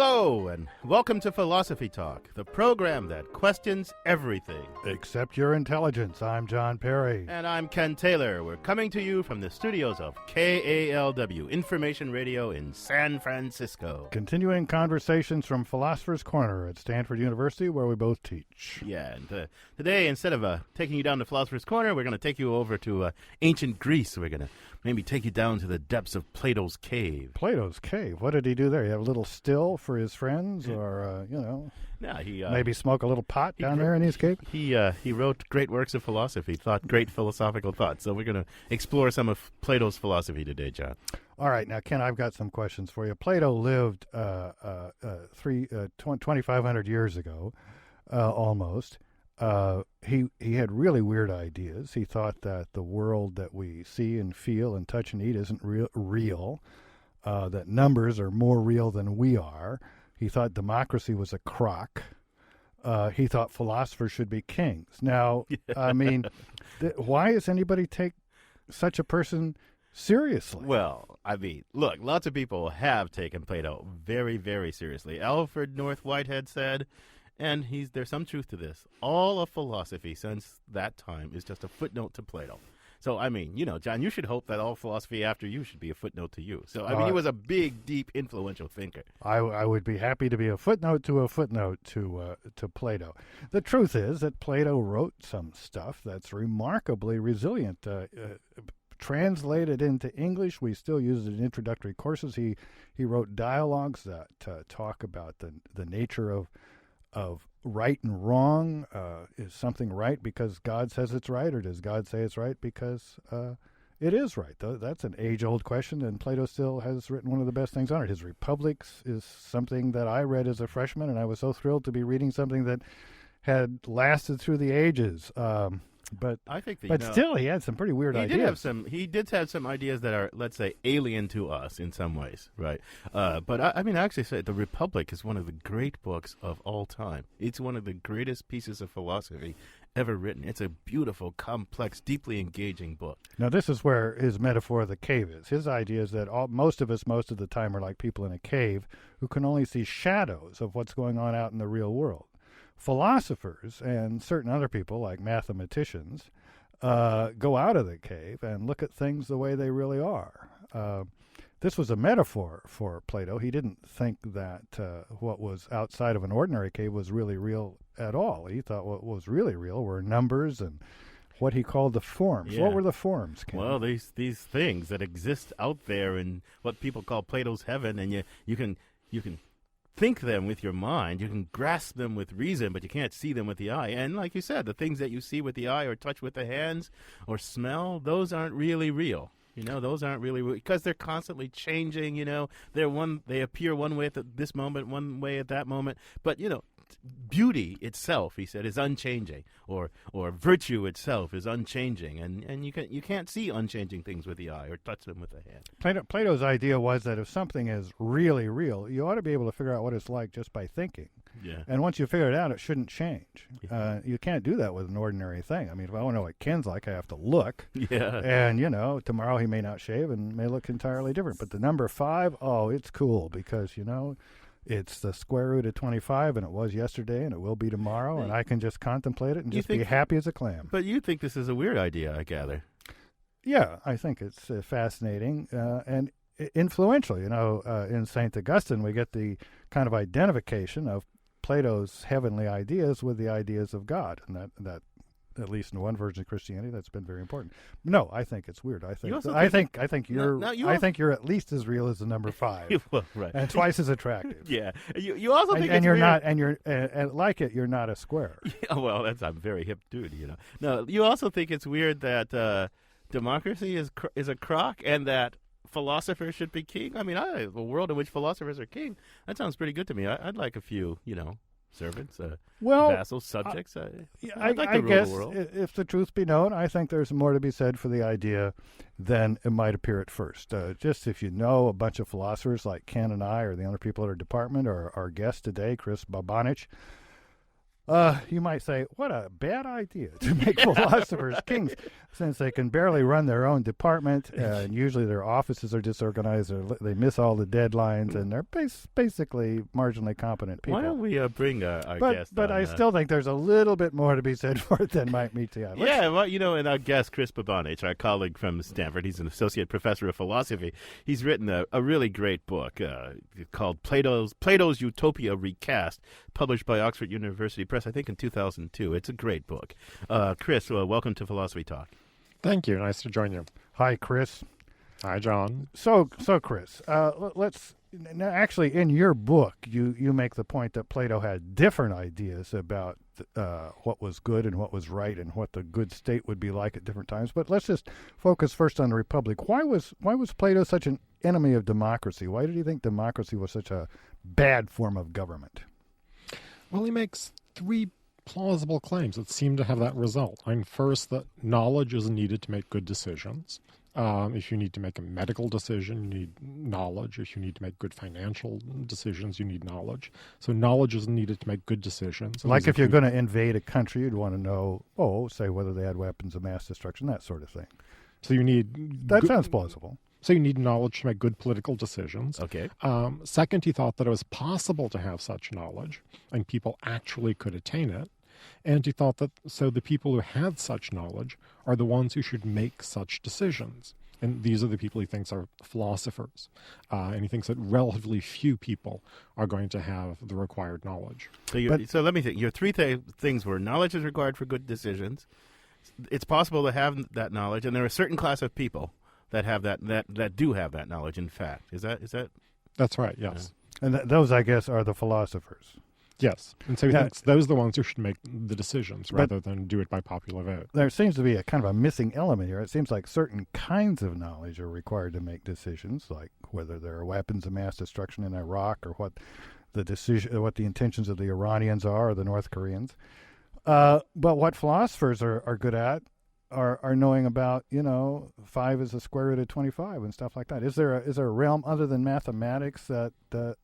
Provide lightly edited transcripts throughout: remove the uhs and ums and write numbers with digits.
Hello, and welcome to Philosophy Talk, the program that questions everything. Except your intelligence. I'm John Perry. And I'm Ken Taylor. We're coming to you from the studios of KALW, Information Radio in San Francisco. Continuing conversations from Philosopher's Corner at Stanford University, where we both teach. Yeah, and today, instead of taking you down to Philosopher's Corner, we're going to take you over to ancient Greece. We're going to maybe take you down to the depths of Plato's cave. Plato's cave? What did he do there? He had a little still for his friends, or, No, he maybe smoke a little pot down there in his cave? He wrote great works of philosophy, thought great philosophical thoughts. So we're going to explore some of Plato's philosophy today, John. All right. Now, Ken, I've got some questions for you. Plato lived 2,500 years ago, almost. He had really weird ideas. He thought that the world that we see and feel and touch and eat isn't real, that numbers are more real than we are. He thought democracy was a crock. He thought philosophers should be kings. Now, I mean, why does anybody take such a person seriously? Well, I mean, look, lots of people have taken Plato very, very seriously. Alfred North Whitehead said, and there's some truth to this, all of philosophy since that time is just a footnote to Plato. So, I mean, John, you should hope that all philosophy after you should be a footnote to you. So, I mean, he was a big, deep, influential thinker. I would be happy to be a footnote to Plato. The truth is that Plato wrote some stuff that's remarkably resilient. Translated into English, we still use it in introductory courses. He wrote dialogues that talk about the nature of right and wrong. Is something right because God says it's right, or does God say it's right because it is right? That's an age-old question, and Plato still has written one of the best things on it. His Republics is something that I read as a freshman, and I was so thrilled to be reading something that had lasted through the ages. But I think that, still, he had some pretty weird ideas. He did have some ideas that are, let's say, alien to us in some ways, right? But I mean, I actually say The Republic is one of the great books of all time. It's one of the greatest pieces of philosophy ever written. It's a beautiful, complex, deeply engaging book. Now, this is where his metaphor of the cave is. His idea is that most of us, most of the time, are like people in a cave who can only see shadows of what's going on out in the real world. Philosophers and certain other people, like mathematicians, go out of the cave and look at things the way they really are. This was a metaphor for Plato. He didn't think that what was outside of an ordinary cave was really real at all. He thought what was really real were numbers and what he called the forms. Yeah. What were the forms, Ken? Well, these things that exist out there in what people call Plato's heaven, and you can think them with your mind, you can grasp them with reason, but you can't see them with the eye. And like you said, the things that you see with the eye or touch with the hands or smell, those aren't really real. Those aren't really real because they're constantly changing. They appear one way at this moment, one way at that moment. But beauty itself, he said, is unchanging, or virtue itself is unchanging, and you can't see unchanging things with the eye or touch them with the hand. Plato's idea was that if something is really real, you ought to be able to figure out what it's like just by thinking. Yeah. And once you figure it out, it shouldn't change. Yeah. You can't do that with an ordinary thing. I mean, if I want to know what Ken's like, I have to look. Yeah. And, tomorrow he may not shave and may look entirely different. But the number 5, it's cool because, it's the square root of 25, and it was yesterday, and it will be tomorrow, and I can just contemplate it and just be happy as a clam. But you think this is a weird idea, I gather. Yeah, I think it's fascinating and influential. In St. Augustine, we get the kind of identification of Plato's heavenly ideas with the ideas of God, and that at least in one version of Christianity, that's been very important. No, I think it's weird. I think you're at least as real as the number 5. Well, right. And twice as attractive. Yeah. You also think and it's you're weird. not, and you're like it. You're not a square. Yeah, well, I'm a very hip dude. No, you also think it's weird that democracy is a crock and that philosophers should be king. I mean, a world in which philosophers are king. That sounds pretty good to me. I'd like a few, servants, vassals, subjects. I'd like to rule the world. If the truth be known, I think there's more to be said for the idea than it might appear at first. Just if you know a bunch of philosophers like Ken and I or the other people at our department or our guest today, Chris Bobonich, You might say, what a bad idea to make philosophers kings, since they can barely run their own department, and usually their offices are disorganized, or they miss all the deadlines, and they're basically marginally competent people. Why don't we bring our guest But on, I still think there's a little bit more to be said for it than might meet the eye. Yeah, well, and our guest, Chris Bobonich, our colleague from Stanford, he's an associate professor of philosophy. He's written a really great book called Plato's Utopia Recast, published by Oxford University Press, I think in 2002. It's a great book. Chris, welcome to Philosophy Talk. Thank you. Nice to join you. Hi, Chris. Hi, John. So Chris, let's actually, in your book, you make the point that Plato had different ideas about what was good and what was right and what the good state would be like at different times. But let's just focus first on the Republic. Why was Plato such an enemy of democracy? Why did he think democracy was such a bad form of government? Well, he makes three plausible claims that seem to have that result. I mean, first, that knowledge is needed to make good decisions. If you need to make a medical decision, you need knowledge. If you need to make good financial decisions, you need knowledge. So knowledge is needed to make good decisions. Like if you're going to invade a country, you'd want to know, say whether they had weapons of mass destruction, that sort of thing. So you need... That sounds plausible. So you need knowledge to make good political decisions. Okay. Second, he thought that it was possible to have such knowledge, and people actually could attain it. And he thought that so the people who had such knowledge are the ones who should make such decisions. And these are the people he thinks are philosophers. And he thinks that relatively few people are going to have the required knowledge. So let me think. Your three things were knowledge is required for good decisions. It's possible to have that knowledge, and there are a certain class of people that have that do have that knowledge. In fact, is that? That's right. Yes. And those, I guess, are the philosophers. Yes. And so he thinks those are the ones who should make the decisions rather than do it by popular vote. There seems to be a kind of a missing element here. It seems like certain kinds of knowledge are required to make decisions, like whether there are weapons of mass destruction in Iraq, or what the intentions of the Iranians are, or the North Koreans. But what philosophers are good at are knowing about, 5 is the square root of 25 and stuff like that. Is there a realm other than mathematics that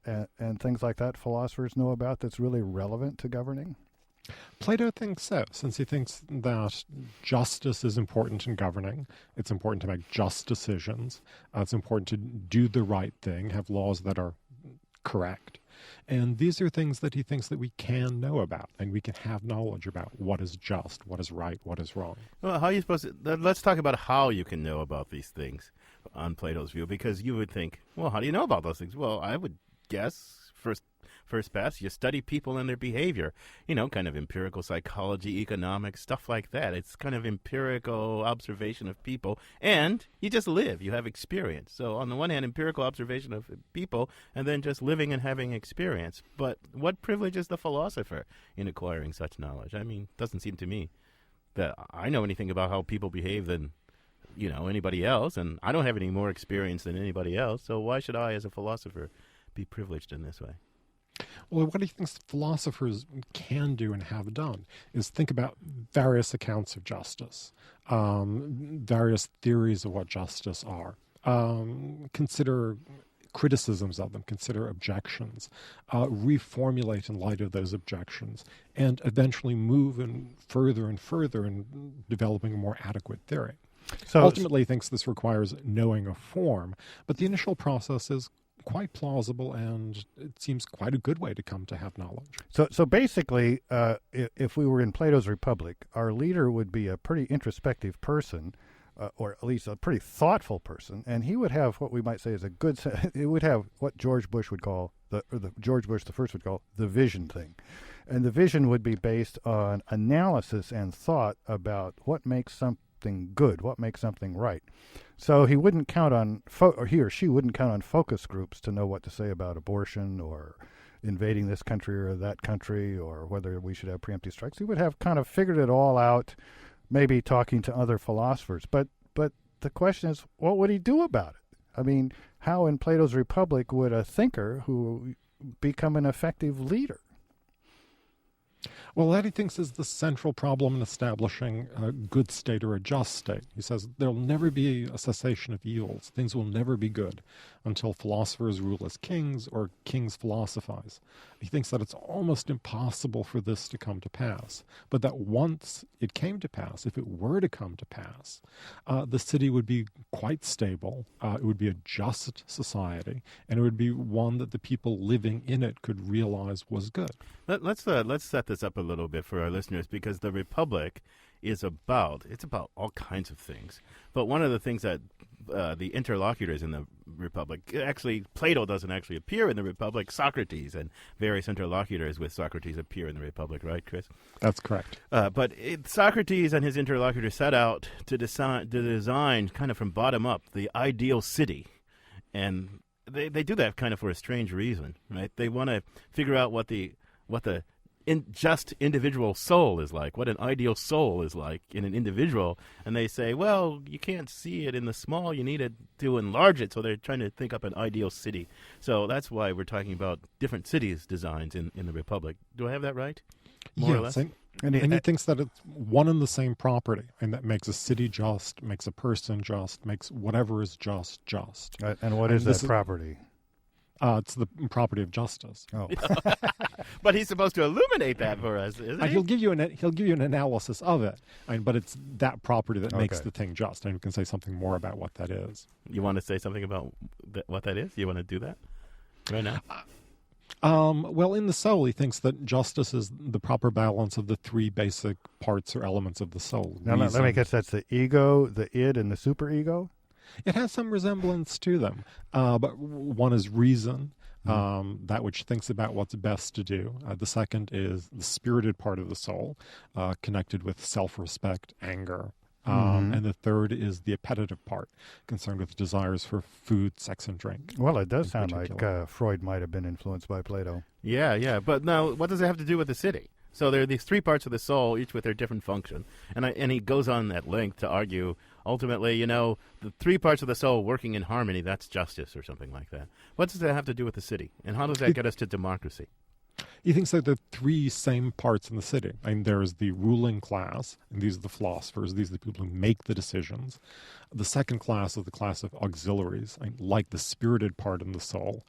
and things like that philosophers know about that's really relevant to governing? Plato thinks so, since he thinks that justice is important in governing. It's important to make just decisions. It's important to do the right thing, have laws that are correct. And these are things that he thinks that we can know about, and we can have knowledge about what is just, what is right, what is wrong. Well, how are you supposed to... Let's talk about how you can know about these things on Plato's view, because you would think, well, how do you know about those things? Well, I would guess, first pass, you study people and their behavior. Kind of empirical psychology, economics, stuff like that. It's kind of empirical observation of people, and you just live. You have experience. So on the one hand, empirical observation of people, and then just living and having experience. But what privilege is the philosopher in acquiring such knowledge? I mean, it doesn't seem to me that I know anything about how people behave than anybody else, and I don't have any more experience than anybody else. So why should I, as a philosopher, be privileged in this way? Well, what he thinks philosophers can do and have done is think about various accounts of justice, various theories of what justice are, consider criticisms of them, consider objections, reformulate in light of those objections, and eventually move further and further in developing a more adequate theory. So ultimately, he thinks this requires knowing a form, but the initial process is quite plausible, and it seems quite a good way to come to have knowledge. So basically, if we were in Plato's Republic, our leader would be a pretty introspective person, or at least a pretty thoughtful person, and he would have what we might say is a good. It would have what George Bush would call George Bush the first would call the vision thing, and the vision would be based on analysis and thought about what makes something good, what makes something right. So he wouldn't count on, or he or she wouldn't count on focus groups to know what to say about abortion or invading this country or that country, or whether we should have preemptive strikes. He would have kind of figured it all out, maybe talking to other philosophers. But the question is, what would he do about it? I mean, how in Plato's Republic would a thinker who become an effective leader? Well, that he thinks is the central problem in establishing a good state or a just state. He says there'll never be a cessation of evils. Things will never be good until philosophers rule as kings or kings philosophize. He thinks that it's almost impossible for this to come to pass, but that once it came to pass, if it were to come to pass, the city would be quite stable, it would be a just society, and it would be one that the people living in it could realize was good. Let's set this up a little bit for our listeners, because the Republic is about all kinds of things. But one of the things that the interlocutors in the Republic, actually Plato doesn't actually appear in the Republic, Socrates and various interlocutors with Socrates appear in the Republic, right, Chris? That's correct. But Socrates and his interlocutors set out to design kind of from bottom up the ideal city. And they do that kind of for a strange reason, right? They want to figure out what the just individual soul is like, what an ideal soul is like in an individual. And they say, well, you can't see it in the small, you need it to enlarge it. So they're trying to think up an ideal city. So that's why we're talking about different cities designs in the Republic. Do I have that right? More or less? And he thinks that it's one and the same property, and that makes a city just, makes a person just, makes whatever is just. And what is that property? It's the property of justice. Oh, but he's supposed to illuminate that for us, isn't he? He'll give you an analysis of it, but it's that property that makes the thing just. And you can say something more about what that is. You want to say something about what that is? You want to do that right now? Well, in the soul, he thinks that justice is the proper balance of the three basic parts or elements of the soul. Now, let me guess, that's the ego, the id, and the superego? It has some resemblance to them, but one is reason, that which thinks about what's best to do. The second is the spirited part of the soul, connected with self-respect, anger. And the third is the appetitive part, concerned with desires for food, sex, and drink. Well, it does sound like Freud might have been influenced by Plato. Yeah. But now, what does it have to do with the city? So there are these three parts of the soul, each with their different function. And he goes on at length to argue, ultimately, the three parts of the soul working in harmony, that's justice or something like that. What does that have to do with the city? And how does that get us to democracy? He thinks that there are three same parts in the city. There's the ruling class, and these are the philosophers. These are the people who make the decisions. The second class is the class of auxiliaries, like the spirited part in the soul.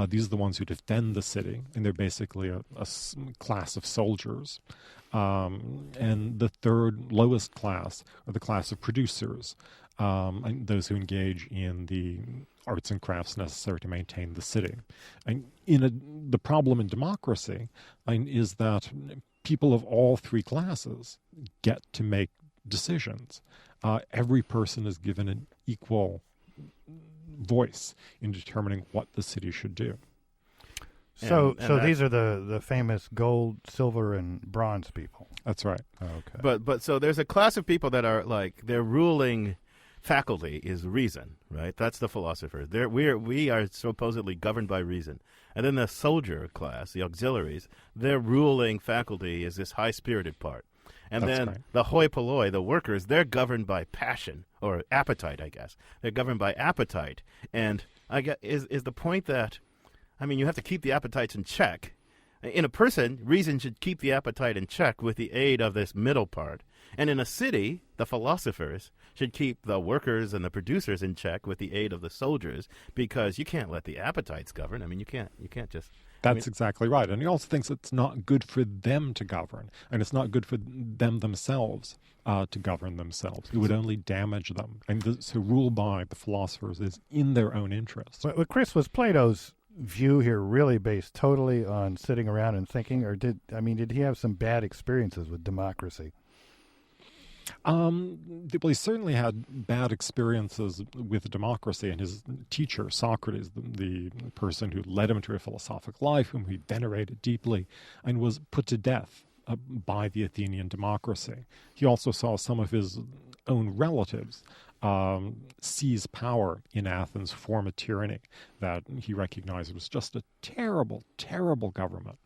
These are the ones who defend the city, and they're basically a class of soldiers. And the third lowest class are the class of producers, and those who engage in the arts and crafts necessary to maintain the city. And the problem in democracy is that people of all three classes get to make decisions. Every person is given an equal voice in determining what the city should do. So these are the famous gold, silver, and bronze people. That's right. Oh, okay. But so there's a class of people that are like, their ruling faculty is reason, right? That's the philosophers. We are supposedly governed by reason. And then the soldier class, the auxiliaries, their ruling faculty is this high-spirited part. And That's then right. the hoi polloi, the workers, they're governed by passion, or appetite, I guess. They're governed by appetite. And I guess is the point that, you have to keep the appetites in check. In a person, reason should keep the appetite in check with the aid of this middle part. And in a city, the philosophers should keep the workers and the producers in check with the aid of the soldiers, because you can't let the appetites govern. You can't just... That's exactly right. And he also thinks it's not good for them to govern, and it's not good for them themselves to govern themselves. It would only damage them. And so rule by the philosophers is in their own interest. Well, Chris, was Plato's view here really based totally on sitting around and thinking, or did he have some bad experiences with democracy? Well, he certainly had bad experiences with democracy, and his teacher, Socrates, the person who led him to a philosophical life, whom he venerated deeply, and was put to death by the Athenian democracy. He also saw some of his own relatives seize power in Athens, form a tyranny that he recognized was just a terrible, terrible government.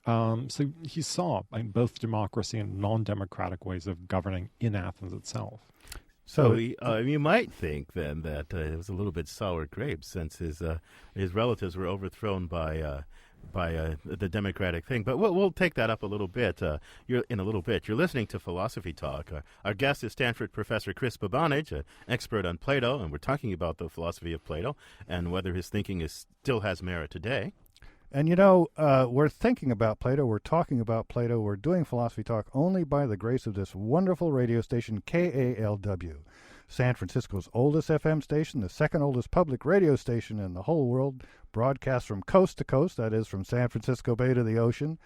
So he saw both democracy and non-democratic ways of governing in Athens itself. So you might think then that it was a little bit sour grapes, since his relatives were overthrown by the democratic thing. But we'll take that up a little bit. You're listening to Philosophy Talk. Our guest is Stanford professor Chris Bobonich, an expert on Plato, and we're talking about the philosophy of Plato and whether his thinking still has merit today. And we're thinking about Plato, we're talking about Plato, we're doing Philosophy Talk only by the grace of this wonderful radio station, KALW. San Francisco's oldest FM station, the second oldest public radio station in the whole world, broadcasts from coast to coast, that is from San Francisco Bay to the ocean.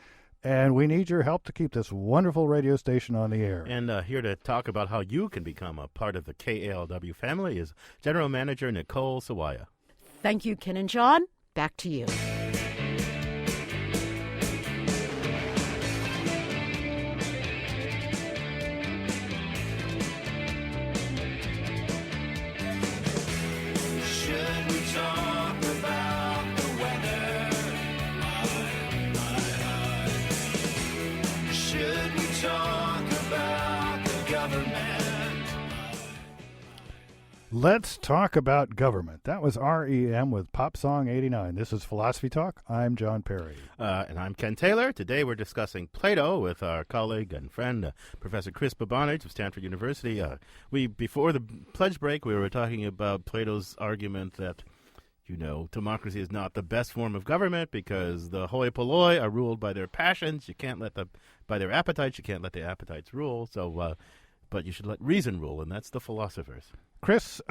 And we need your help to keep this wonderful radio station on the air. And here to talk about how you can become a part of the KALW family is General Manager Nicole Sawaya. Thank you, Ken and John. Back to you. Let's talk about government. That was REM with Pop Song 89. This is Philosophy Talk. I'm John Perry. And I'm Ken Taylor. Today we're discussing Plato with our colleague and friend, Professor Chris Bobonich of Stanford University. Before the pledge break, we were talking about Plato's argument that, democracy is not the best form of government because the hoi polloi are ruled by their passions. You can't by their appetites. You can't let the appetites rule. So, but you should let reason rule, and that's the philosophers. Chris,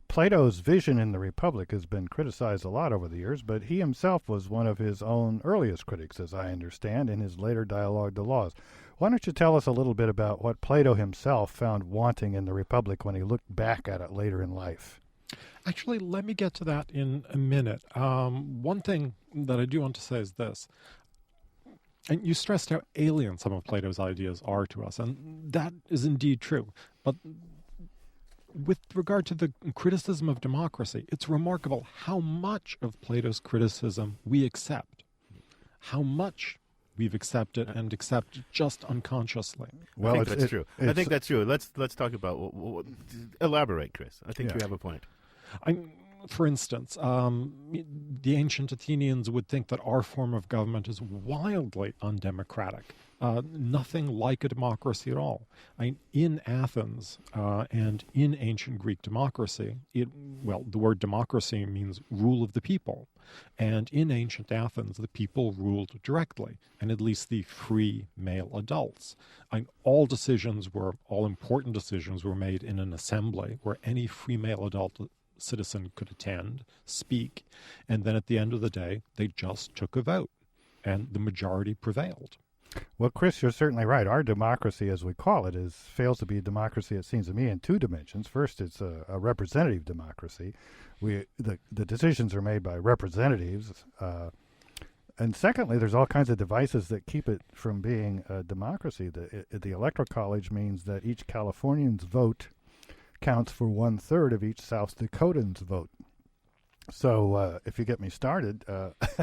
Plato's vision in the Republic has been criticized a lot over the years, but he himself was one of his own earliest critics, as I understand, in his later dialogue, The Laws. Why don't you tell us a little bit about what Plato himself found wanting in the Republic when he looked back at it later in life? Actually, let me get to that in a minute. One thing that I do want to say is this. And you stressed how alien some of Plato's ideas are to us, and that is indeed true. But with regard to the criticism of democracy, it's remarkable how much of Plato's criticism we accept, how much we've accepted and accept just unconsciously. Well, I think that's true. I think that's true. Let's talk about elaborate, Chris. I think you have a point. For instance, the ancient Athenians would think that our form of government is wildly undemocratic, nothing like a democracy at all. In Athens and in ancient Greek democracy, the word democracy means rule of the people. And in ancient Athens, the people ruled directly, and at least the free male adults. All important decisions were made in an assembly where any free male adult citizen could attend, speak, and then at the end of the day, they just took a vote, and the majority prevailed. Well, Chris, you're certainly right. Our democracy, as we call it, fails to be a democracy, it seems to me, in two dimensions. First, it's a representative democracy. The decisions are made by representatives. And secondly, there's all kinds of devices that keep it from being a democracy. The Electoral College means that each Californian's vote counts for 1/3 of each South Dakotan's vote. So if you get me started,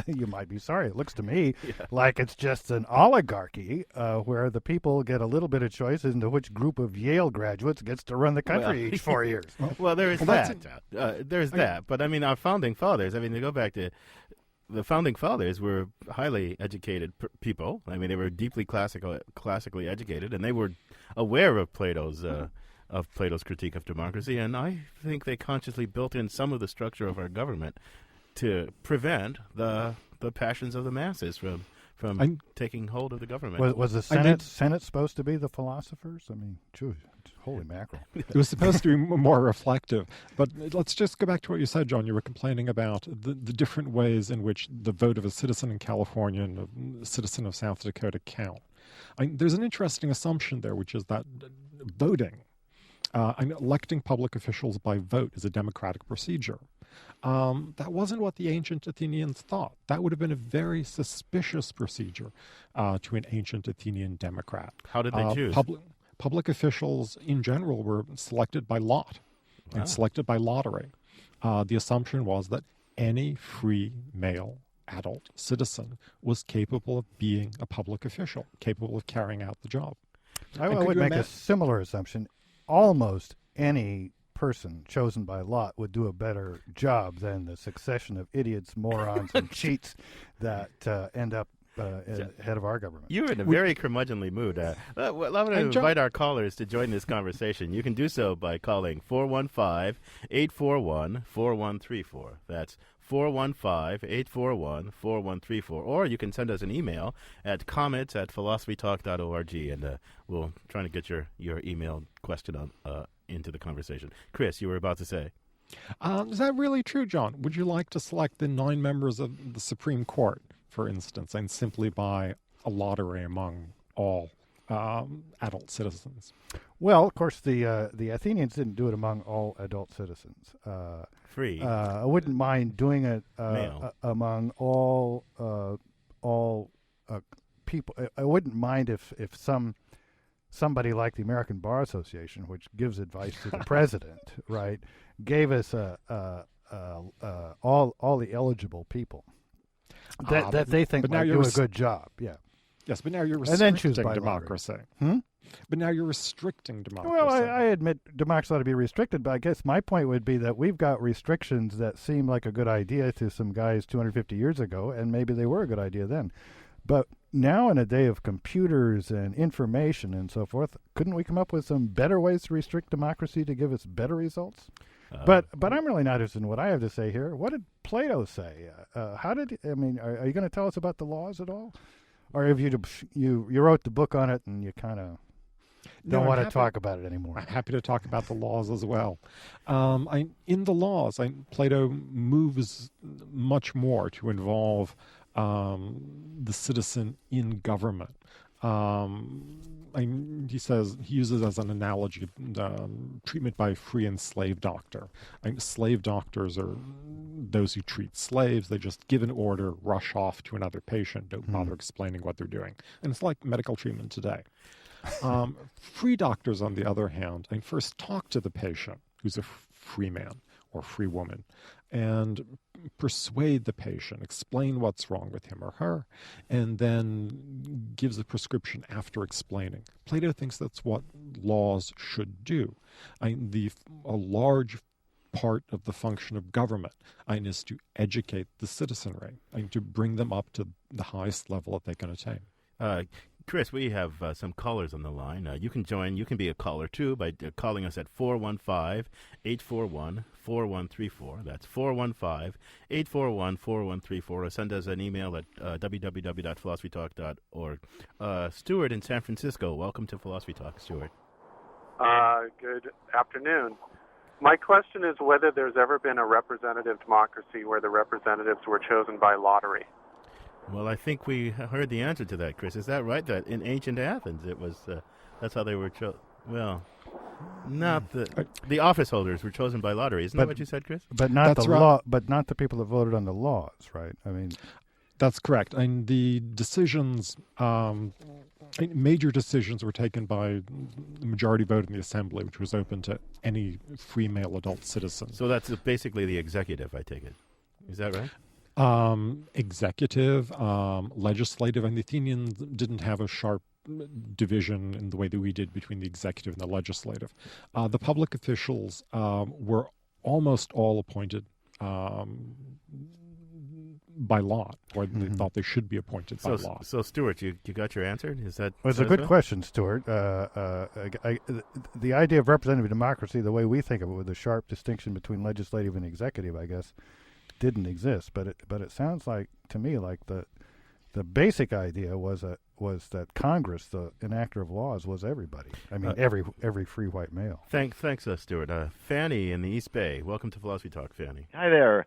you might be sorry. It looks to me like it's just an oligarchy where the people get a little bit of choice into which group of Yale graduates gets to run the country each 4 years. Well, there is that. There's that. But, our founding fathers, they go back to the founding fathers were highly educated people. They were deeply classically educated, and they were aware of Plato's critique of democracy, and I think they consciously built in some of the structure of our government to prevent the passions of the masses from taking hold of the government. Was the Senate supposed to be the philosophers? Holy mackerel. It was supposed to be more reflective. But let's just go back to what you said, John. You were complaining about the different ways in which the vote of a citizen in California and a citizen of South Dakota count. There's an interesting assumption there, which is that voting, electing public officials by vote is a democratic procedure. That wasn't what the ancient Athenians thought. That would have been a very suspicious procedure to an ancient Athenian democrat. How did they choose? Public officials in general were selected by lot and selected by lottery. The assumption was that any free male adult citizen was capable of being a public official, capable of carrying out the job. I would make a similar assumption. Almost any person chosen by lot would do a better job than the succession of idiots, morons, and cheats that end up head of our government. You're in a very curmudgeonly mood. I'm going to invite our callers to join this conversation. You can do so by calling 415-841-4134. That's 415-841-4134. Or you can send us an email at comments@philosophytalk.org, and we'll try to get your email question on into the conversation. Chris, you were about to say. Is that really true, John? Would you like to select the 9 members of the Supreme Court, for instance, and simply by a lottery among all adult citizens? Well, of course, the Athenians didn't do it among all adult citizens. Free. I wouldn't mind doing it among all people. I wouldn't mind if somebody like the American Bar Association, which gives advice to the president, right, gave us all the eligible people that they think might do a good job. Yeah. Yes, but now you're and then restricting choose by democracy. But now you're restricting democracy. Well, I admit democracy ought to be restricted, but I guess my point would be that we've got restrictions that seem like a good idea to some guys 250 years ago, and maybe they were a good idea then. But now, in a day of computers and information and so forth, couldn't we come up with some better ways to restrict democracy to give us better results? But I'm really not interested in what I have to say here. What did Plato say? Are you going to tell us about the laws at all? Or have you wrote the book on it and you kind of don't want to talk about it anymore? I'm happy to talk about the laws as well. In the laws, Plato moves much more to involve the citizen in government. He uses as an analogy treatment by a free and slave doctor. Slave doctors are those who treat slaves. They just give an order, rush off to another patient, don't bother explaining what they're doing. And it's like medical treatment today. Free doctors, on the other hand, first talk to the patient, who's a free man or free woman, and persuade the patient, explain what's wrong with him or her, and then gives a prescription after explaining. Plato thinks that's what laws should do. A large part of the function of government is to educate the citizenry, to bring them up to the highest level that they can attain. Chris, we have some callers on the line. You can join. You can be a caller, too, by calling us at 415-841-4134. That's 415-841-4134. Or send us an email at www.philosophytalk.org. Stuart in San Francisco, welcome to Philosophy Talk, Stuart. Good afternoon. My question is whether there's ever been a representative democracy where the representatives were chosen by lottery. Well, I think we heard the answer to that, Chris. Is that right? That in ancient Athens, it was that's how they were chosen. Well, not the office holders were chosen by lottery. Isn't that what you said, Chris? But not the law. But not the people that voted on the laws, right? I mean, that's correct. And the decisions, major decisions, were taken by the majority vote in the assembly, which was open to any free male adult citizen. So that's basically the executive, I take it. Is that right? Executive, legislative, and the Athenians didn't have a sharp division in the way that we did between the executive and the legislative. The public officials were almost all appointed by lot, or they thought they should be appointed by law. So, Stuart, you got your answer? Is that? Well, it's a good question, Stuart. The idea of representative democracy, the way we think of it, with a sharp distinction between legislative and executive, I guess, didn't exist. But it sounds like to me like the basic idea was that Congress, the enactor of laws, was everybody. I mean, every free white male. Thanks, Stuart. Fanny in the East Bay. Welcome to Philosophy Talk, Fanny. Hi there.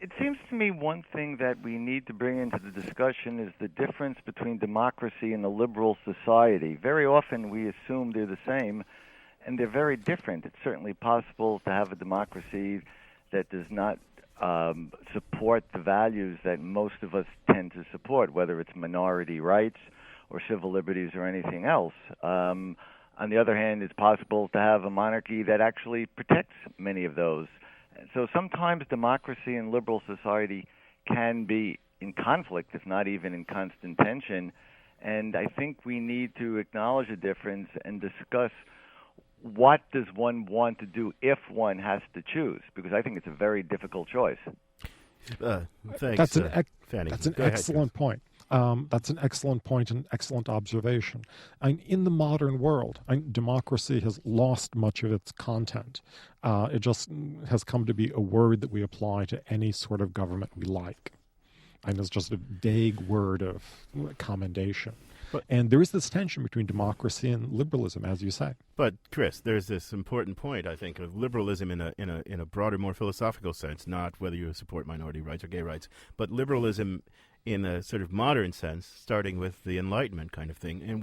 It seems to me one thing that we need to bring into the discussion is the difference between democracy and a liberal society. Very often we assume they're the same, and they're very different. It's certainly possible to have a democracy that does not support the values that most of us tend to support, whether it's minority rights or civil liberties or anything else. On the other hand, it's possible to have a monarchy that actually protects many of those. So sometimes democracy and liberal society can be in conflict, if not even in constant tension. And I think we need to acknowledge the difference and discuss what does one want to do if one has to choose? Because I think it's a very difficult choice. Thanks, Fanny. That's an Go ahead, excellent point. That's an excellent point and excellent observation. In the modern world, democracy has lost much of its content. It just has come to be a word that we apply to any sort of government we like. And it's just a vague word of commendation. And there is this tension between democracy and liberalism, as you say. But Chris, there's this important point, I think, of liberalism in a broader, more philosophical sense, not whether you support minority rights or gay rights, but liberalism in a sort of modern sense, starting with the Enlightenment kind of thing, and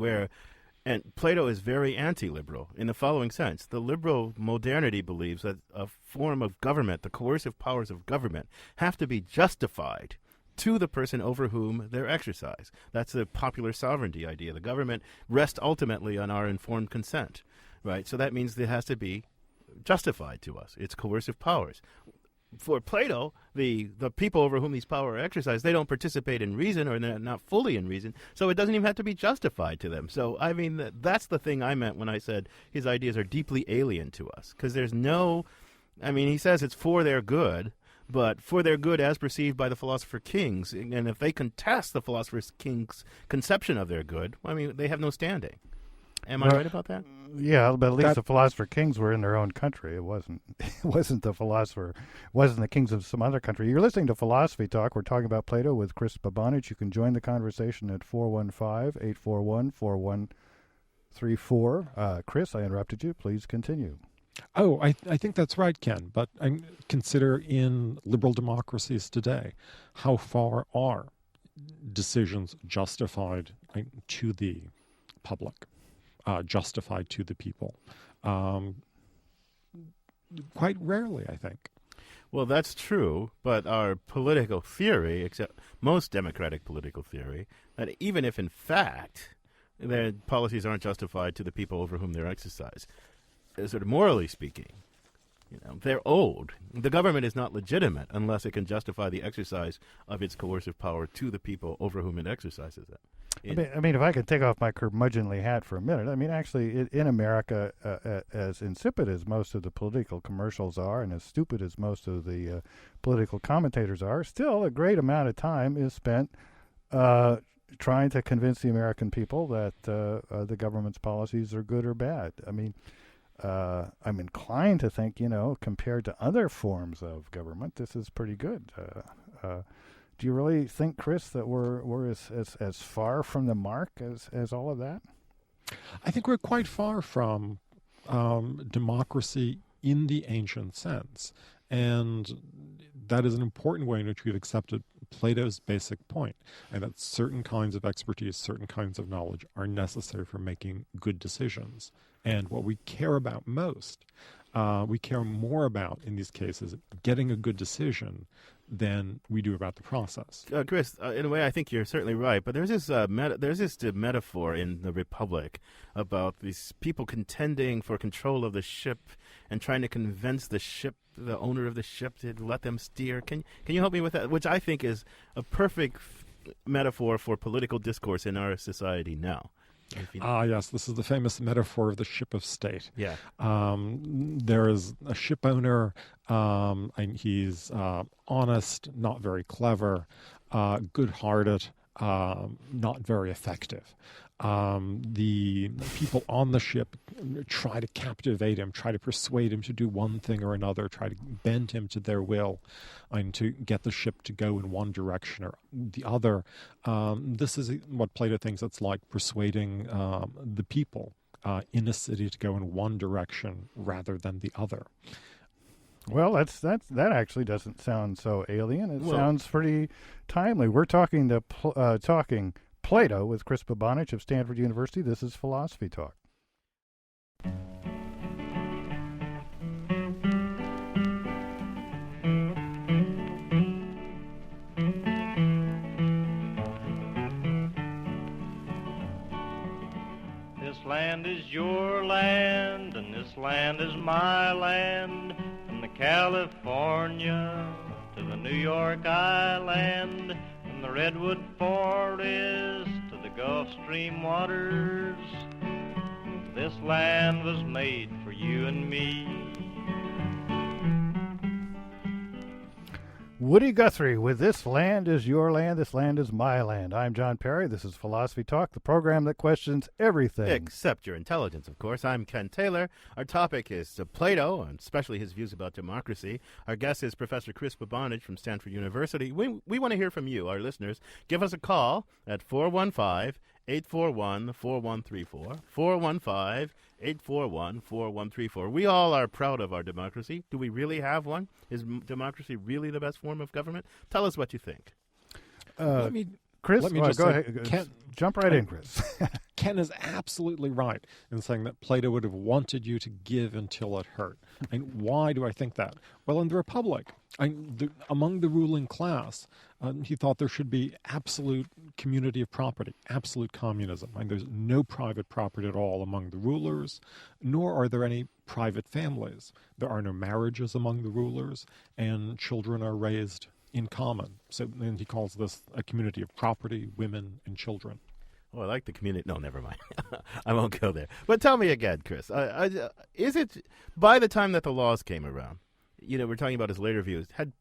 Plato is very anti-liberal in the following sense. The liberal modernity believes that a form of government, the coercive powers of government, have to be justified to the person over whom they're exercised. That's the popular sovereignty idea. The government rests ultimately on our informed consent, right? So that means it has to be justified to us, its coercive powers. For Plato, the people over whom these powers are exercised, they don't participate in reason, or they're not fully in reason, so it doesn't even have to be justified to them. So, I mean, that's the thing I meant when I said his ideas are deeply alien to us, because there's no, I mean, he says it's for their good, but for their good as perceived by the philosopher kings, and if they contest the philosopher kings' conception of their good, I mean, they have no standing. Am I right about that? Yeah, but at least the philosopher kings were in their own country. It wasn't the kings of some other country. You're listening to Philosophy Talk. We're talking about Plato with Chris Bobonich. You can join the conversation at 415-841-4134. Chris, I interrupted you. Please continue. Oh, I think that's right, Ken. But I consider in liberal democracies today, how far are decisions justified to the public, justified to the people? Quite rarely, I think. Well, that's true, but our political theory, except most democratic political theory, that even if in fact their policies aren't justified to the people over whom they're exercised, sort of morally speaking, they're owed. The government is not legitimate unless it can justify the exercise of its coercive power to the people over whom it exercises it. I mean, if I could take off my curmudgeonly hat for a minute, I mean, actually, in America, as insipid as most of the political commercials are, and as stupid as most of the political commentators are, still a great amount of time is spent trying to convince the American people that the government's policies are good or bad. I mean, I'm inclined to think, compared to other forms of government, this is pretty good. Do you really think, Chris, that we're as far from the mark as all of that? I think we're quite far from democracy in the ancient sense. And that is an important way in which we've accepted Plato's basic point, and that certain kinds of expertise, certain kinds of knowledge are necessary for making good decisions. And what we care about most, we care more about in these cases getting a good decision than we do about the process. Chris, in a way, I think you're certainly right. But there's this metaphor in the Republic about these people contending for control of the ship and trying to convince the owner of the ship, to let them steer. Can you help me with that? Which I think is a perfect metaphor for political discourse in our society now. Yes, this is the famous metaphor of the ship of state. Yeah. There is a ship owner, and he's honest, not very clever, good-hearted, not very effective. The people on the ship try to captivate him, try to persuade him to do one thing or another, try to bend him to their will, and to get the ship to go in one direction or the other. This is what Plato thinks it's like persuading the people in a city to go in one direction rather than the other. Well, that actually doesn't sound so alien. It sounds pretty timely. We're talking Plato with Chris Bobonich of Stanford University. This is Philosophy Talk. This land is your land, and this land is my land, from the California to the New York Island, from the Redwood Forest to the Gulf Stream waters. This land was made for you and me. Woody Guthrie with This Land is Your Land, This Land is My Land. I'm John Perry. This is Philosophy Talk, the program that questions everything. Except your intelligence, of course. I'm Ken Taylor. Our topic is Plato, and especially his views about democracy. Our guest is Professor Chris Bobonich from Stanford University. We want to hear from you, our listeners. Give us a call at 415-841-4134, 415-841-4134. We all are proud of our democracy. Do we really have one? Is democracy really the best form of government? Tell us what you think. Chris, let me just go say, ahead. Ken, Jump right in, Chris. Ken is absolutely right in saying that Plato would have wanted you to give until it hurt. And why do I think that? Well, in the Republic, among the ruling class, he thought there should be absolute community of property, absolute communism. And there's no private property at all among the rulers, nor are there any private families. There are no marriages among the rulers, and children are raised in common. So and he calls this a community of property, women, and children. Oh, I like the community. No, never mind. I won't go there. But tell me again, Chris. Is it, by the time that the laws came around, we're talking about his later views, had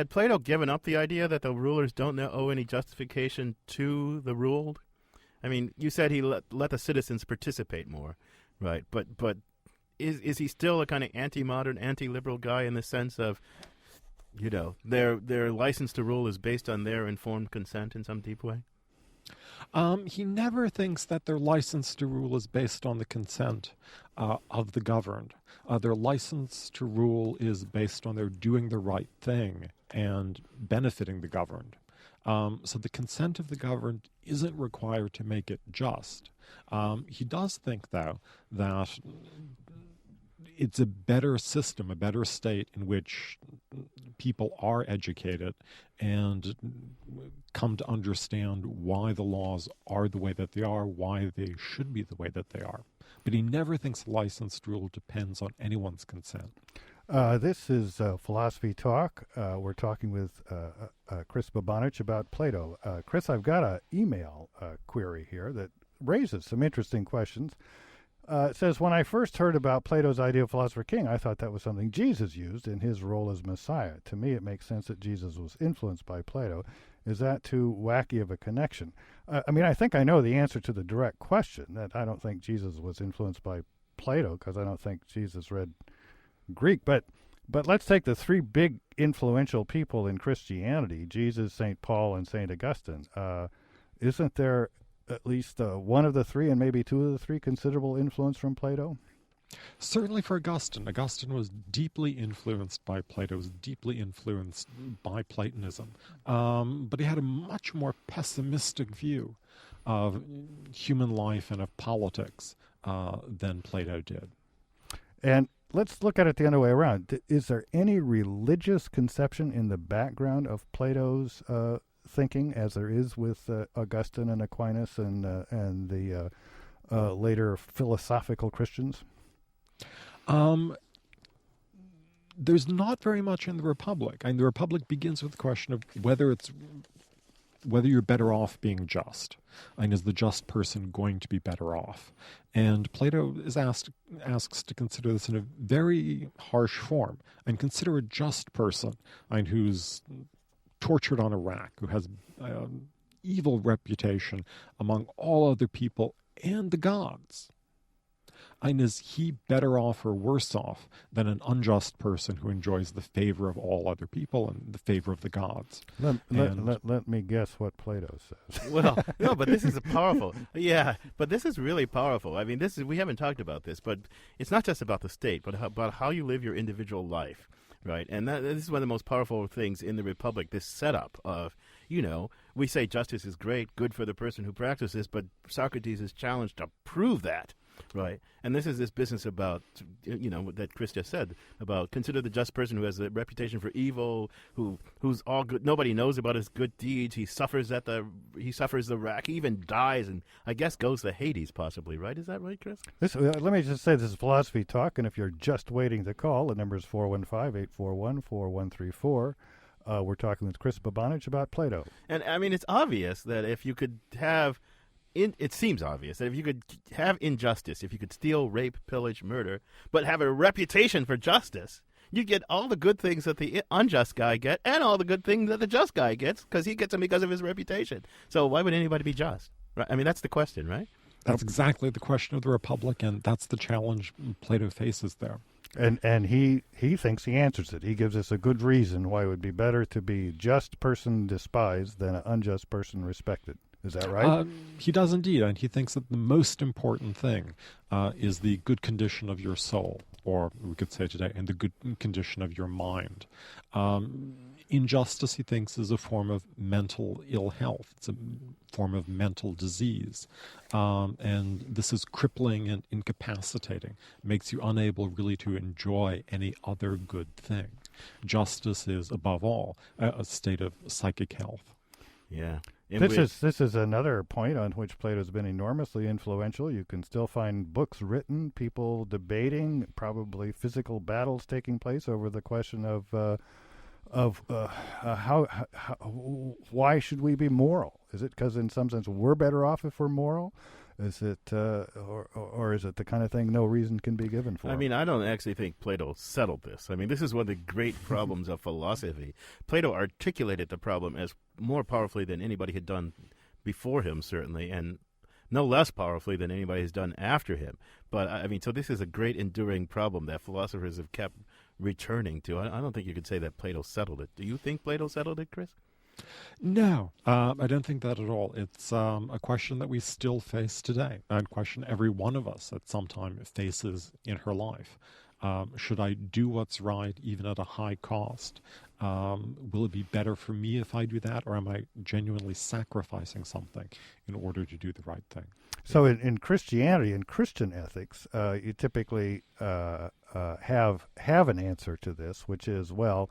Plato given up the idea that the rulers don't owe any justification to the ruled? I mean, you said he let the citizens participate more, right? But is he still a kind of anti-modern, anti-liberal guy in the sense of, their license to rule is based on their informed consent in some deep way? He never thinks that their license to rule is based on the consent of the governed. Their license to rule is based on their doing the right thing and benefiting the governed. So the consent of the governed isn't required to make it just. He does think, though, that it's a better system, a better state in which people are educated and come to understand why the laws are the way that they are, why they should be the way that they are. But he never thinks licensed rule depends on anyone's consent. This is Philosophy Talk. We're talking with Chris Bobonich about Plato. Chris, I've got an email query here that raises some interesting questions. It says, when I first heard about Plato's idea of philosopher king, I thought that was something Jesus used in his role as Messiah. To me, it makes sense that Jesus was influenced by Plato. Is that too wacky of a connection? I think I know the answer to the direct question, that I don't think Jesus was influenced by Plato because I don't think Jesus read Greek. But let's take the three big influential people in Christianity, Jesus, St. Paul, and St. Augustine. Isn't there at least one of the three and maybe two of the three considerable influence from Plato? Certainly for Augustine. Augustine was deeply influenced by Plato, was deeply influenced by Platonism. But he had a much more pessimistic view of human life and of politics than Plato did. And let's look at it the other way around. Is there any religious conception in the background of Plato's thinking, as there is with Augustine and Aquinas and the later philosophical Christians? There's not very much in the Republic. And the Republic begins with the question of whether you're better off being just. And is the just person going to be better off? And Plato is asks to consider this in a very harsh form. And consider a just person who's tortured on a rack, who has evil reputation among all other people and the gods. And is he better off or worse off than an unjust person who enjoys the favor of all other people and the favor of the gods? Let me guess what Plato says. Well, no, but this is powerful. Yeah, but this is really powerful. I mean, we haven't talked about this, but it's not just about the state, but about how you live your individual life. Right, and this is one of the most powerful things in the Republic, this setup of, we say justice is great, good for the person who practices, but Socrates is challenged to prove that, right? And this is this business about, that Chris just said, about consider the just person who has a reputation for evil, who's all good. Nobody knows about his good deeds. He suffers the rack. He even dies, and I guess goes to Hades possibly. Right? Is that right, Chris? Let me just say this is Philosophy Talk, and if you're just waiting to call, the number is 415-841-4134. We're talking with Chris Bobonich about Plato. And I mean, it's obvious that if you could have it seems obvious that if you could have injustice, if you could steal, rape, pillage, murder, but have a reputation for justice, you get all the good things that the unjust guy get and all the good things that the just guy gets because he gets them because of his reputation. So why would anybody be just? Right? I mean, that's the question, right? That's exactly the question of the Republic, and that's the challenge Plato faces there. And he thinks he answers it. He gives us a good reason why it would be better to be just person despised than an unjust person respected. Is that right? He does indeed, and he thinks that the most important thing is the good condition of your soul, or we could say today, and the good condition of your mind. Injustice, he thinks, is a form of mental ill health. It's a form of mental disease. And this is crippling and incapacitating. It makes you unable really to enjoy any other good thing. Justice is, above all, a state of psychic health. Yeah. This is another point on which Plato's been enormously influential. You can still find books written, people debating, probably physical battles taking place over the question of why should we be moral? Is it because in some sense we're better off if we're moral? Is it or is it the kind of thing no reason can be given for? I mean, I don't actually think Plato settled this. I mean, this is one of the great problems of philosophy. Plato articulated the problem as more powerfully than anybody had done before him, certainly, and no less powerfully than anybody has done after him. But, I mean, so this is a great enduring problem that philosophers have kept returning to. I don't think you could say that Plato settled it. Do you think Plato settled it, Chris? No, I don't think that at all. It's a question that we still face today, and a question every one of us at some time faces in her life. Should I do what's right even at a high cost? Will it be better for me if I do that, or am I genuinely sacrificing something in order to do the right thing? So in Christianity, in Christian ethics, you typically have an answer to this, which is, well,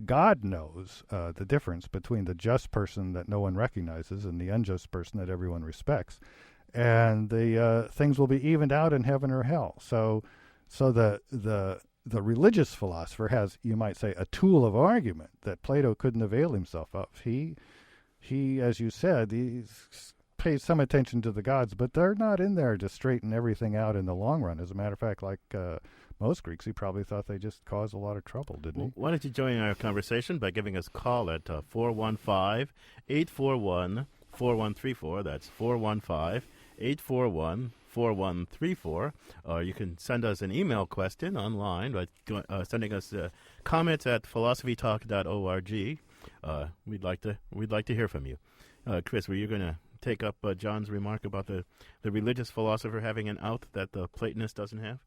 God knows the difference between the just person that no one recognizes and the unjust person that everyone respects, and the things will be evened out in heaven or hell. So the religious philosopher has, you might say, a tool of argument that Plato couldn't avail himself of. He, as you said, he pays some attention to the gods, but they're not in there to straighten everything out in the long run. As a matter of fact, like most Greeks, he probably thought they just caused a lot of trouble, didn't he? Why don't you join our conversation by giving us a call at 415-841-4134. That's 415-841-4134. Or you can send us an email question online by sending us comments at philosophytalk.org. We'd like to hear from you. Chris, were you going to take up John's remark about the religious philosopher having an out that the Platonist doesn't have?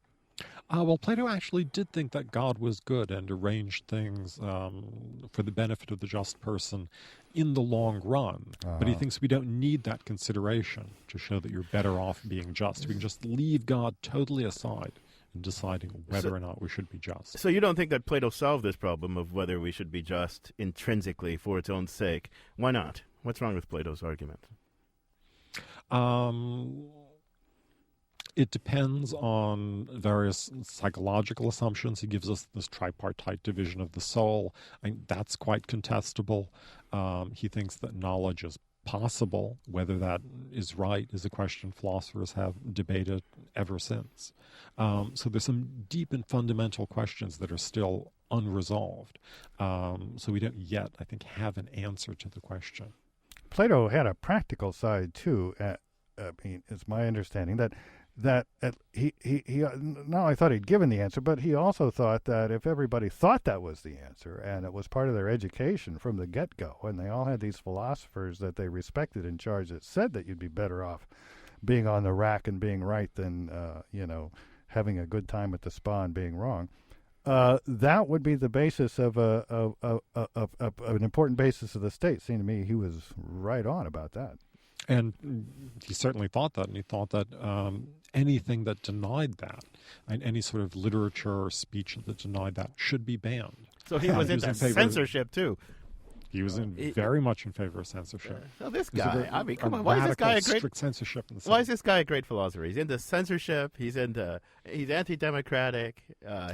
Well, Plato actually did think that God was good and arranged things for the benefit of the just person in the long run. But he thinks we don't need that consideration to show that you're better off being just. We can just leave God totally aside in deciding whether or not we should be just. So you don't think that Plato solved this problem of whether we should be just intrinsically for its own sake? Why not? What's wrong with Plato's argument? It depends on various psychological assumptions. He gives us this tripartite division of the soul. I mean, that's quite contestable. He thinks that knowledge is possible. Whether that is right is a question philosophers have debated ever since. So there's some deep and fundamental questions that are still unresolved. So we don't yet, I think, have an answer to the question. Plato had a practical side, too. I mean, it's my understanding that he not only thought he'd given the answer, but he also thought that if everybody thought that was the answer, and it was part of their education from the get-go, and they all had these philosophers that they respected in charge that said that you'd be better off being on the rack and being right than, having a good time at the spa and being wrong, that would be the basis of an important basis of the state. Seemed to me he was right on about that. And he certainly thought that, and he thought that anything that denied that, and any sort of literature or speech that denied that, should be banned. So he was into censorship, too. He was very much in favor of censorship. So this He was guy, a I mean, a come on, why is this guy a radical, great? strict censorship in the Why South. is this guy a great philosopher? He's into censorship. He's anti-democratic.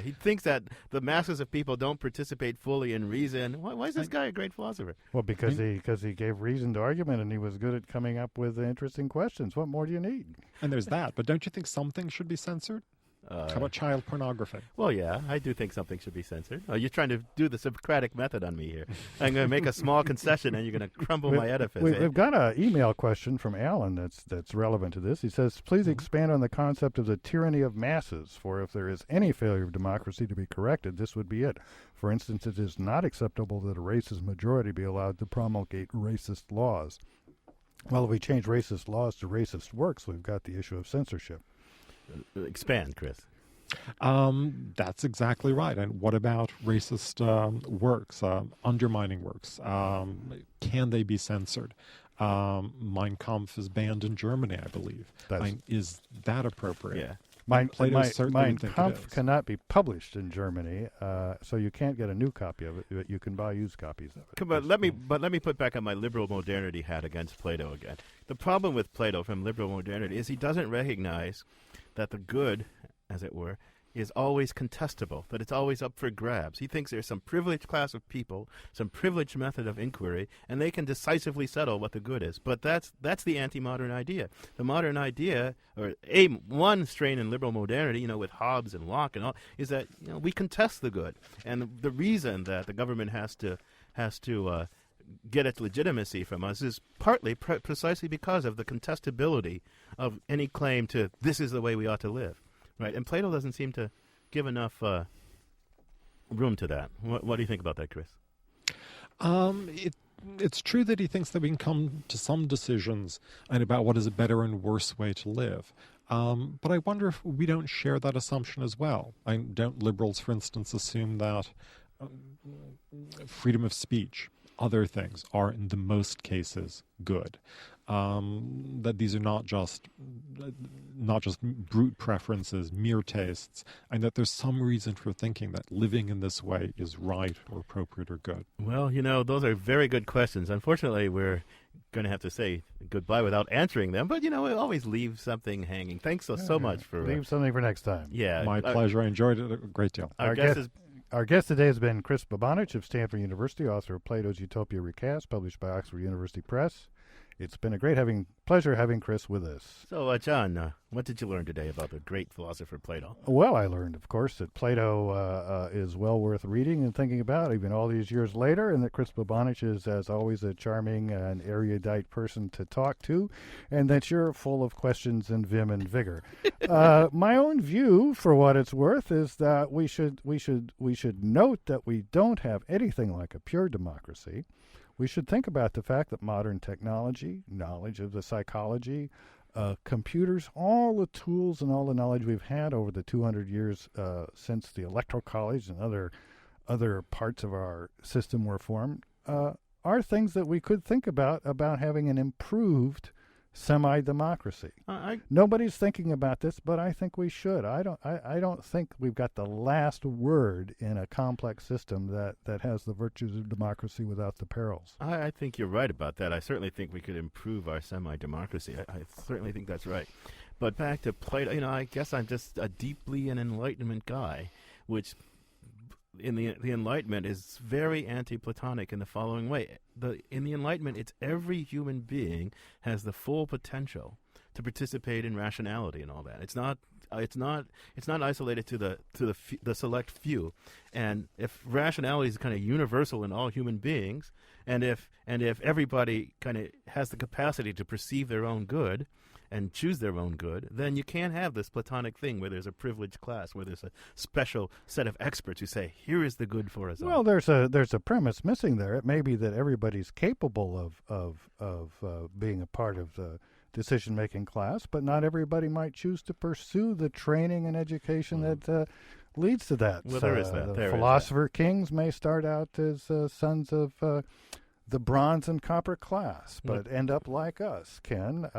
He thinks that the masses of people don't participate fully in reason. Why is this guy a great philosopher? Well, because he gave reasoned argument and he was good at coming up with interesting questions. What more do you need? And there's that. But don't you think something should be censored? How about child pornography? Well, yeah, I do think something should be censored. Oh, you're trying to do the Socratic method on me here. I'm going to make a small concession, and you're going to crumble my edifice. We've got an email question from Alan that's relevant to this. He says, please expand on the concept of the tyranny of masses, for if there is any failure of democracy to be corrected, this would be it. For instance, it is not acceptable that a racist majority be allowed to promulgate racist laws. Well, if we change racist laws to racist works, we've got the issue of censorship. Expand, Chris. That's exactly right. And what about racist works, undermining works? Can they be censored? Mein Kampf is banned in Germany, I believe. Is that appropriate? Yeah. Mein certainly think it Kampf is. cannot be published in Germany, so you can't get a new copy of it, but you can buy used copies of it. Come on, let me put back on my liberal modernity hat against Plato again. The problem with Plato from liberal modernity is he doesn't recognize that the good, as it were, is always contestable, that it's always up for grabs. He thinks there's some privileged class of people, some privileged method of inquiry, and they can decisively settle what the good is. But that's the anti-modern idea. The modern idea, or one strain in liberal modernity, with Hobbes and Locke and all, is that we contest the good. And the reason that the government has to get its legitimacy from us is partly precisely because of the contestability of any claim to this is the way we ought to live. Right, and Plato doesn't seem to give enough room to that. What do you think about that, Chris? It's true that he thinks that we can come to some decisions and about what is a better and worse way to live. But I wonder if we don't share that assumption as well. Don't liberals, for instance, assume that freedom of speech, other things, are in the most cases good? That these are not just brute preferences, mere tastes, and that there's some reason for thinking that living in this way is right or appropriate or good. Well, those are very good questions. Unfortunately, we're going to have to say goodbye without answering them, but, we always leave something hanging. Thanks so much for... Leave something for next time. Yeah. My pleasure. I enjoyed it a great deal. Our guest today has been Chris Bobonich of Stanford University, author of Plato's Utopia Recast, published by Oxford University Press. It's been a great pleasure having Chris with us. So, John, what did you learn today about the great philosopher Plato? Well, I learned, of course, that Plato is well worth reading and thinking about, even all these years later, and that Chris Bobonich is, as always, a charming and erudite person to talk to, and that you're full of questions and vim and vigor. My own view, for what it's worth, is that we should note that we don't have anything like a pure democracy. We should think about the fact that modern technology, knowledge of the psychology, computers, all the tools and all the knowledge we've had over the 200 years since the Electoral College and other parts of our system were formed, are things that we could think about having an improved semi-democracy. Nobody's thinking about this, but I think we should. I don't think we've got the last word in a complex system that has the virtues of democracy without the perils. I think you're right about that. I certainly think we could improve our semi-democracy. I certainly think that's right. But back to Plato, I guess I'm just a deeply an Enlightenment guy, which in the Enlightenment is very anti-Platonic in the following way. In the Enlightenment, it's every human being has the full potential to participate in rationality and all that. It's not isolated to the select few. And if rationality is kind of universal in all human beings, and if everybody kind of has the capacity to perceive their own good and choose their own good, then you can't have this Platonic thing where there's a privileged class, where there's a special set of experts who say, here is the good for us all. Well, there's a premise missing there. It may be that everybody's capable of being a part of the decision-making class, but not everybody might choose to pursue the training and education that leads to that. Well, there is that. Philosopher kings may start out as sons of the bronze and copper class, but end up like us, Ken.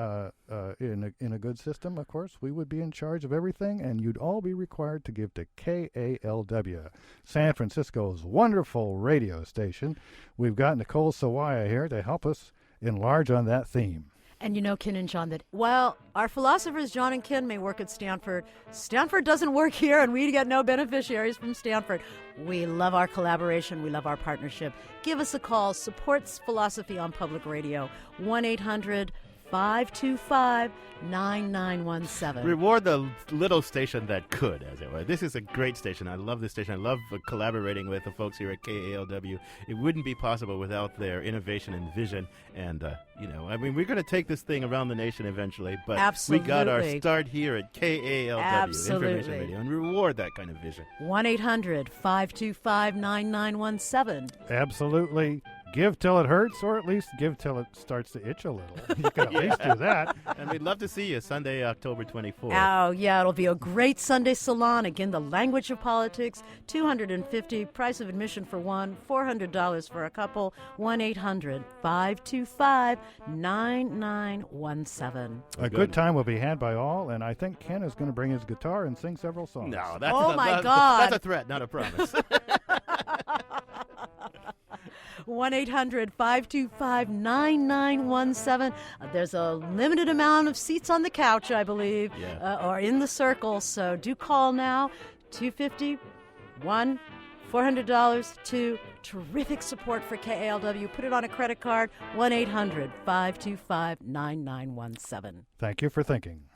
In a good system, of course, we would be in charge of everything, and you'd all be required to give to KALW, San Francisco's wonderful radio station. We've got Nicole Sawaya here to help us enlarge on that theme. And you know, Ken and John, that while our philosophers, John and Ken, may work at Stanford, Stanford doesn't work here, and we get no beneficiaries from Stanford. We love our collaboration. We love our partnership. Give us a call. Supports philosophy on public radio. 1-800-525-9917. Reward the little station that could, as it were. This is a great station. I love this station. I love collaborating with the folks here at KALW. It wouldn't be possible without their innovation and vision. And, we're going to take this thing around the nation eventually, but Absolutely. we got our start here at KALW, Absolutely. Information Radio, and reward that kind of vision. 1-800-525-9917. Absolutely. Give till it hurts, or at least give till it starts to itch a little. You can at least do that. And we'd love to see you Sunday, October 24th. Oh, yeah, it'll be a great Sunday salon. Again, the language of politics, $250, price of admission for one, $400 for a couple, 1-800-525-9917. A good time will be had by all, and I think Ken is going to bring his guitar and sing several songs. No, that's Oh, my that's God. a threat, not a promise. 1-800-525-9917. There's a limited amount of seats on the couch, I believe, or in the circle, so do call now. $250, $400, $2. Terrific support for KALW. Put it on a credit card. 1-800-525-9917. Thank you for thinking.